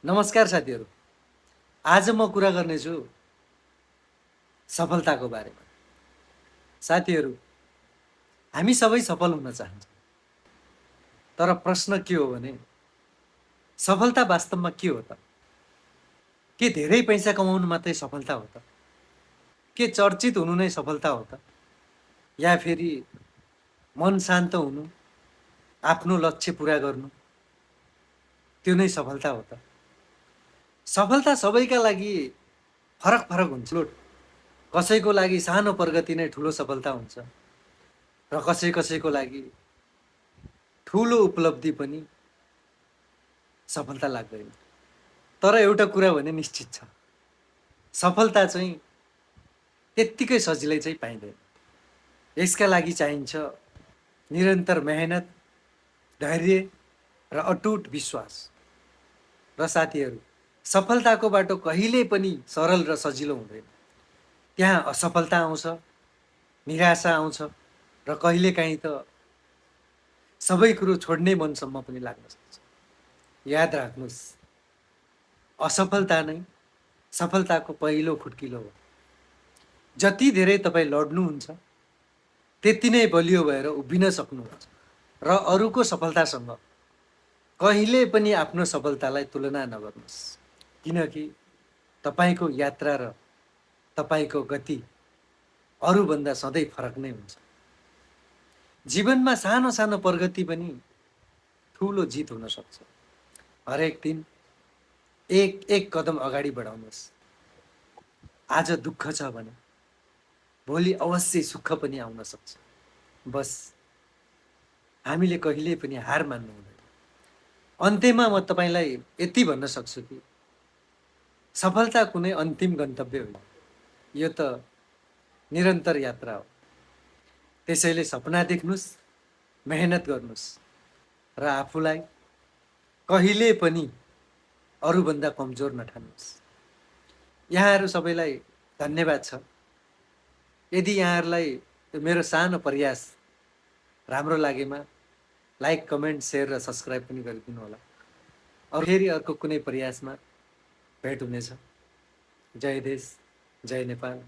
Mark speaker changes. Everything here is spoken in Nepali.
Speaker 1: नमस्कार साथीहरू। आज म कुरा गर्नेछु सफलताको बारेमा। साथीहरू, हामी सबै सफल हुन चाहन्छौँ। तर प्रश्न के हो भने सफलता वास्तवमा के हो त? के धेरै पैसा कमाउनु मात्रै सफलता हो त? के चर्चित हुनु नै सफलता हो त? या फेरि मन शान्त हुनु, आफ्नो लक्ष्य पुरा गर्नु, त्यो नै सफलता हो त? सफलता सबैका लागि फरक फरक हुन्छ। कसैको लागि सानो प्रगति नै ठुलो सफलता हुन्छ र कसैको लागि ठुलो उपलब्धि पनि सफलता लाग्दैन। तर एउटा कुरा भने निश्चित छ, सफलता चाहिँ त्यत्तिकै सजिलै चाहिँ पाइँदैन। यसका लागि चाहिन्छ निरन्तर मेहनत, धैर्य र अटुट विश्वास। र साथीहरू, सफलताको बाटो कहिल्यै पनि सरल र सजिलो हुँदैन। त्यहाँ असफलता आउँछ, निराशा आउँछ र कहिलेकाहीँ त सबै कुरो छोड्ने मनसम्म पनि लाग्न सक्छ। याद राख्नुहोस्, असफलता नै सफलताको पहिलो खुट्किलो हो। जति धेरै तपाईँ लड्नुहुन्छ, त्यति नै बलियो भएर उभिन सक्नुहुन्छ र अरूको सफलतासँग कहिले पनि आफ्नो सफलतालाई तुलना नगर्नुहोस्, किनकि तपाईँको यात्रा र तपाईँको गति अरूभन्दा सधैँ फरक नै हुन्छ। जीवनमा सानो सानो प्रगति पनि ठुलो जित हुन सक्छ। हरेक दिन एक एक कदम अगाडि बढाउनुहोस्। आज दुःख छ भने भोलि अवश्य सुख पनि आउन सक्छ। बस हामीले कहिल्यै पनि हार मान्नु हुँदैन। अन्त्यमा म तपाईँलाई यति भन्न सक्छु कि सफलता कुनै अन्तिम गन्तव्य होइन, यो त निरन्तर यात्रा हो। त्यसैले सपना देख्नुहोस्, मेहनत गर्नुहोस् र आफूलाई कहिले पनि अरूभन्दा कमजोर नठान्नुहोस्। यहाँहरू सबैलाई धन्यवाद छ। यदि यहाँहरूलाई मेरो सानो प्रयास राम्रो लागेमा लाइक, कमेन्ट, सेयर र सब्सक्राइब पनि गरिदिनु होला। फेरि अर्को कुनै प्रयासमा भेट हुनेछ। जय देश, जय नेपाल।